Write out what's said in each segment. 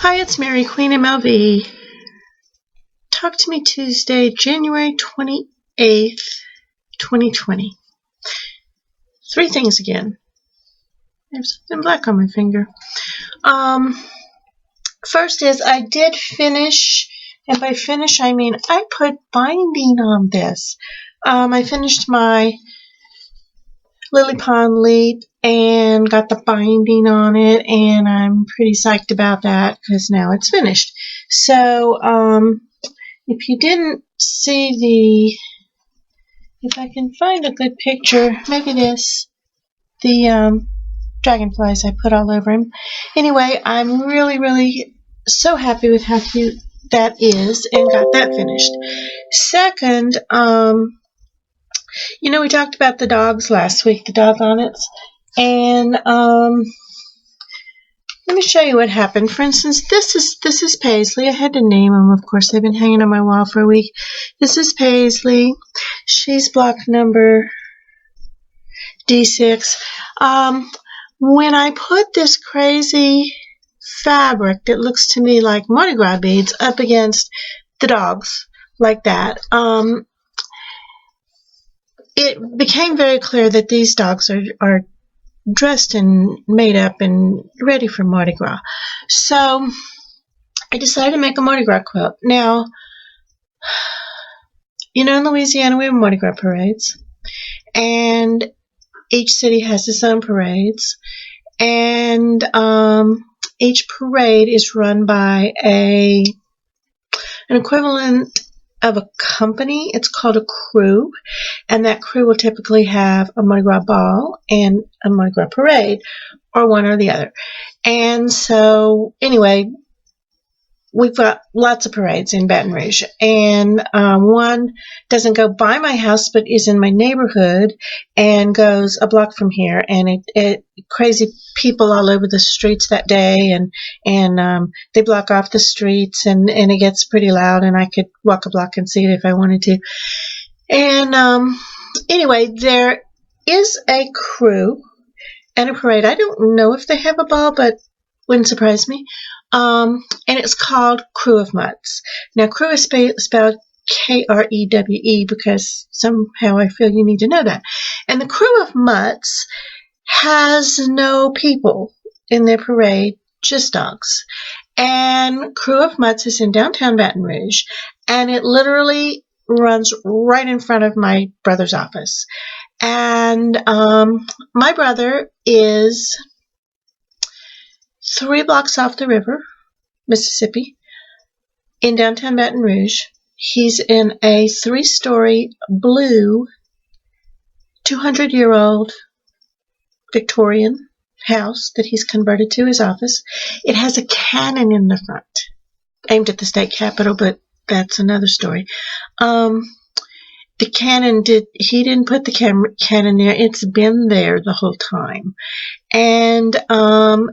Hi, it's Mary Queen MLV. Talk to me Tuesday, January 28th, 2020. Three things again. There's something black on my finger. First is I did finish, and by finish I mean I put binding on this. I finished my Lily Pond leaf and got the binding on it, and I'm pretty psyched about that because now it's finished. So, if you didn't see if I can find a good picture, maybe the dragonflies I put all over him. Anyway, I'm really so happy with how cute that is and got that finished. Second, we talked about the dogs last week, the doggonnets, and let me show you what happened. For instance, this is Paisley. I had to name them, of course. They've been hanging on my wall for a week. This is Paisley. She's block number D6. When I put this crazy fabric that looks to me like Mardi Gras beads up against the dogs like that, it became very clear that these dogs are dressed and made up and ready for Mardi Gras. So I decided to make a Mardi Gras quilt. Now, in Louisiana we have Mardi Gras parades, and each city has its own parades, and each parade is run by an equivalent of a company. It's called a crew, and that crew will typically have a Mardi Gras ball and a Mardi Gras parade, or one or the other. And so, anyway, we've got lots of parades in Baton Rouge, and one doesn't go by my house but is in my neighborhood and goes a block from here, and it crazy people all over the streets that day, and they block off the streets, and it gets pretty loud, and I could walk a block and see it if I wanted to. And anyway, there is a crew and a parade. I don't know if they have a ball, but wouldn't surprise me. And it's called Crew of Mutts. Now, crew is spelled Krewe because somehow I feel you need to know that. And the Crew of Mutts has no people in their parade, just dogs. And Crew of Mutts is in downtown Baton Rouge, and it literally runs right in front of my brother's office. And my brother is 3 blocks off the river, Mississippi, in downtown Baton Rouge. He's in a 3-story blue 200-year-old Victorian house that he's converted to his office. It has a cannon in the front, aimed at the state capitol, but that's another story. The cannon he didn't put the cannon there. It's been there the whole time. And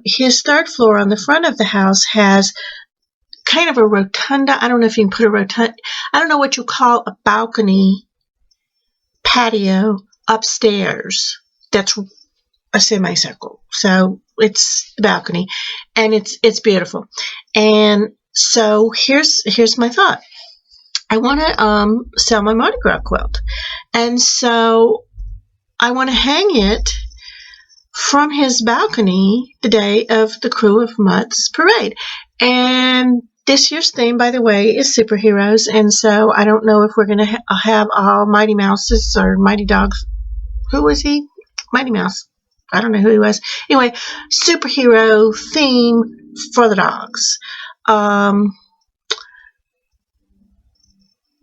his 3rd floor on the front of the house has kind of a rotunda. I don't know if you can put a rotunda. I don't know what you call a balcony patio upstairs. That's a semicircle. So it's the balcony, and it's beautiful. And so here's my thought. I want to sell my Mardi Gras quilt, and so I want to hang it from his balcony the day of the Crew of Mutts parade. And this year's theme, by the way, is superheroes, and so I don't know if we're going to have all Mighty Mouses or Mighty Dogs. Who was he? Mighty Mouse. I don't know who he was. Anyway, superhero theme for the dogs.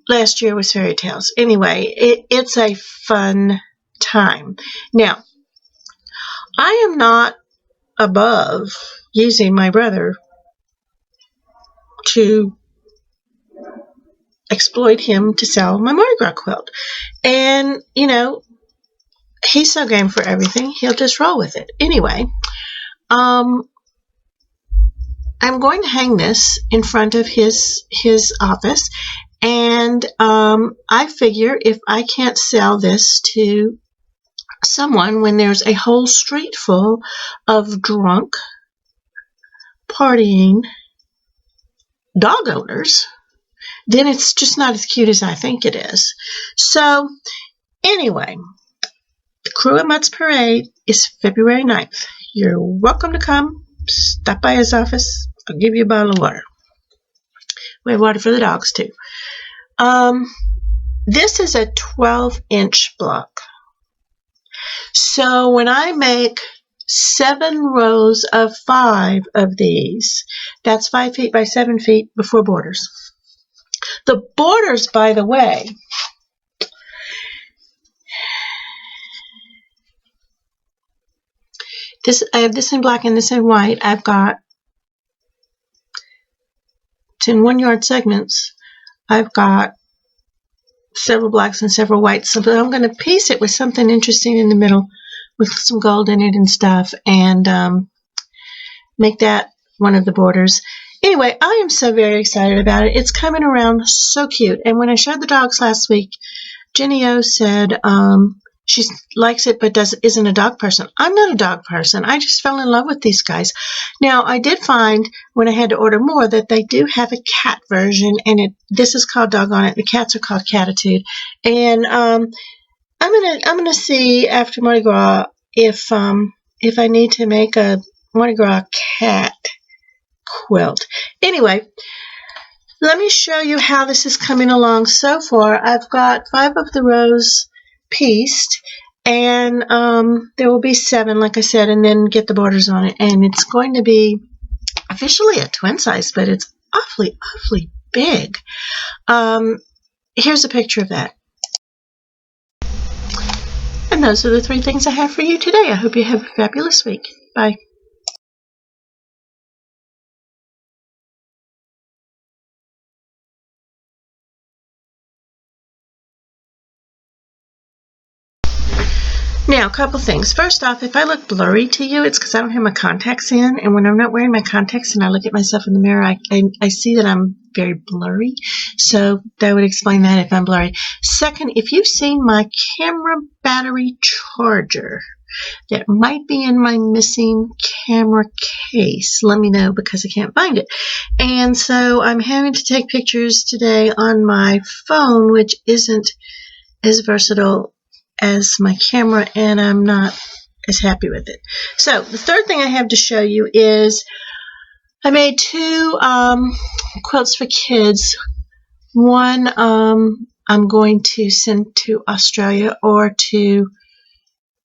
Last year was fairy tales. Anyway, it's a fun time. Now, I am not above using my brother to exploit him to sell my Mardi Gras quilt. And, he's so game for everything, he'll just roll with it. Anyway, I'm going to hang this in front of his office, and I figure if I can't sell this to someone when there's a whole street full of drunk, partying dog owners, then it's just not as cute as I think it is. So anyway, the Crew at Mutt's Parade is February 9th. You're welcome to come. Stop by his office. I'll give you a bottle of water. We have water for the dogs too. This is a 12-inch block. So when I make 7 rows of 5 of these, that's 5 feet by 7 feet before borders. The borders, by the way, I have this in black and this in white. I've got, it's in 1 yard segments. I've got several blacks and several whites. So I'm going to piece it with something interesting in the middle with some gold in it and stuff, and make that one of the borders. Anyway, I am so very excited about it. It's coming around so cute. And when I showed the dogs last week, Jenny O said she likes it but isn't a dog person. I'm not a dog person. I just fell in love with these guys. Now, I did find when I had to order more that they do have a cat version, and this is called Doggone It. The cats are called Catitude. And I'm gonna see after Mardi Gras if I need to make a Mardi Gras cat quilt. Anyway, let me show you how this is coming along so far. I've got 5 of the rows pieced, and there will be 7, like I said, and then get the borders on it. And it's going to be officially a twin size, but it's awfully, awfully big. Here's a picture of that. And those are the 3 things I have for you today. I hope you have a fabulous week. Bye. Now, a couple things. First off, if I look blurry to you, it's because I don't have my contacts in, and when I'm not wearing my contacts and I look at myself in the mirror, I see that I'm very blurry, so that would explain that if I'm blurry. Second, if you've seen my camera battery charger that might be in my missing camera case, let me know because I can't find it. And so I'm having to take pictures today on my phone, which isn't as versatile as my camera, and I'm not as happy with it. So the third thing I have to show you is I made 2 quilts for kids. One I'm going to send to Australia, or to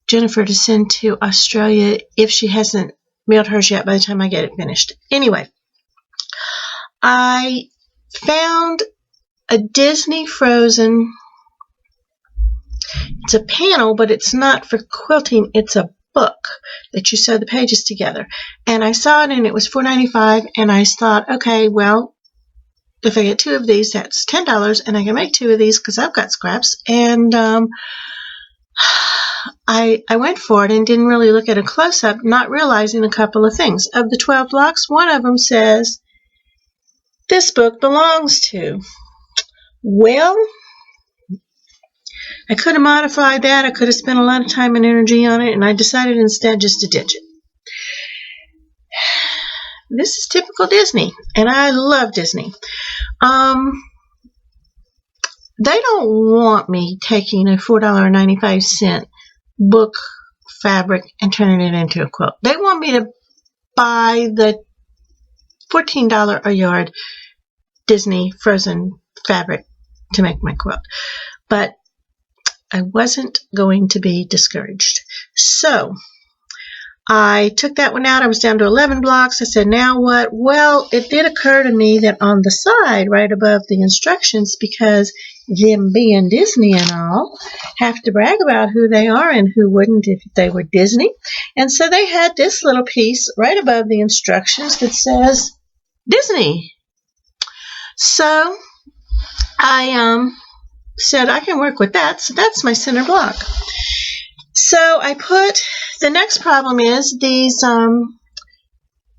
Jennifer to send to Australia if she hasn't mailed hers yet by the time I get it finished. Anyway, I found a Disney Frozen. It's a panel, but it's not for quilting. It's a book that you sew the pages together. And I saw it, and it was $4.95, and I thought, okay, well, if I get 2 of these, that's $10, and I can make 2 of these because I've got scraps. And I went for it and didn't really look at a close-up, not realizing a couple of things. Of the 12 blocks, one of them says, this book belongs to. Well, I could have modified that. I could have spent a lot of time and energy on it, and I decided instead just to ditch it. This is typical Disney, and I love Disney. They don't want me taking a $4.95 book fabric and turning it into a quilt. They want me to buy the $14 a yard Disney Frozen fabric to make my quilt. But I wasn't going to be discouraged. So I took that one out. I was down to 11 blocks. I said, now what? Well, it did occur to me that on the side, right above the instructions, because them being Disney and all, have to brag about who they are and who wouldn't if they were Disney. And so they had this little piece right above the instructions that says Disney. So I said I can work with that. So that's my center block. So I put, the next problem is these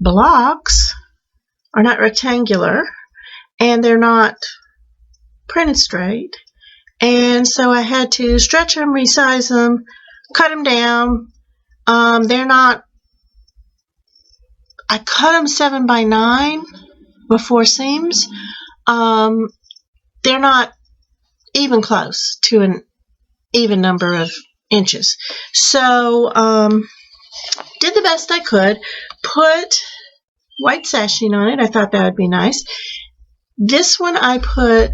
blocks are not rectangular, and they're not printed straight. And so I had to stretch them, resize them, cut them down. They're not, I cut them 7 by 9, before seams, they're not even close to an even number of inches. So did the best I could, put white sashing on it. I thought that would be nice. This one I put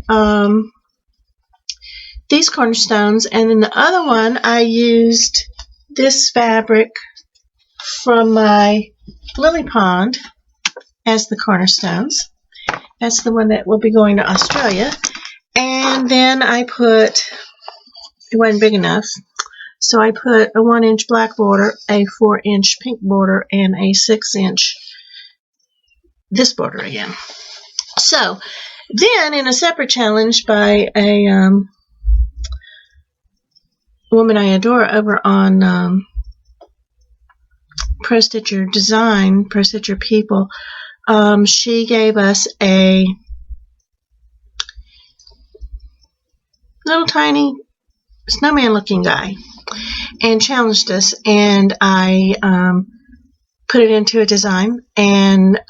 these cornerstones, and then the other one I used this fabric from my lily pond as the cornerstones. That's the one that will be going to Australia. And then I put, it wasn't big enough, so I put a 1-inch black border, a 4-inch pink border, and a 6-inch this border again. So then in a separate challenge by a woman I adore over on Pro Stitcher Design, Pro Stitcher People, she gave us a little tiny snowman looking guy and challenged us, and I put it into a design, and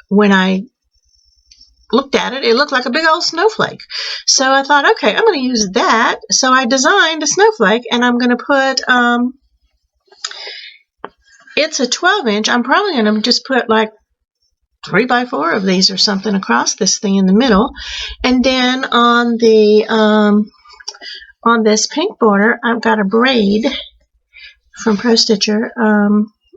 when I looked at it, it looked like a big old snowflake. So I thought, okay, I'm going to use that. So I designed a snowflake, and I'm going to put, it's a 12-inch. I'm probably going to just put like 3x4 of these or something across this thing in the middle. And then on the, on this pink border, I've got a braid from Pro Stitcher.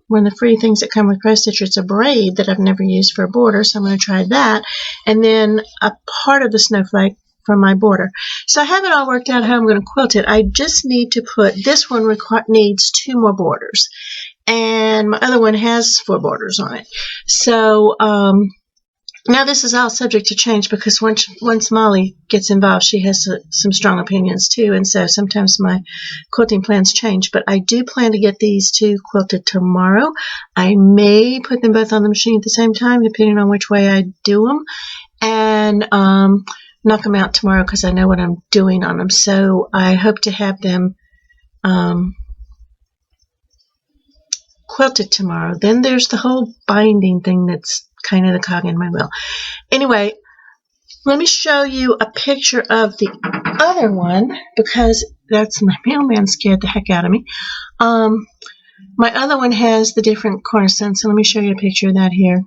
One of the free things that come with Pro Stitcher, it's a braid that I've never used for a border, so I'm going to try that. And then a part of the snowflake from my border. So I have it all worked out how I'm going to quilt it. I just need to put, this one needs 2 more borders, and my other one has 4 borders on it. So now this is all subject to change, because once Molly gets involved, she has some strong opinions too, and so sometimes my quilting plans change. But I do plan to get these 2 quilted tomorrow. I may put them both on the machine at the same time, depending on which way I do them, and knock them out tomorrow, because I know what I'm doing on them. So I hope to have them quilted tomorrow. Then there's the whole binding thing that's kind of the cog in my wheel. Anyway, let me show you a picture of the other one, because that's my mailman scared the heck out of me. My other one has the different cornerstones, so let me show you a picture of that here.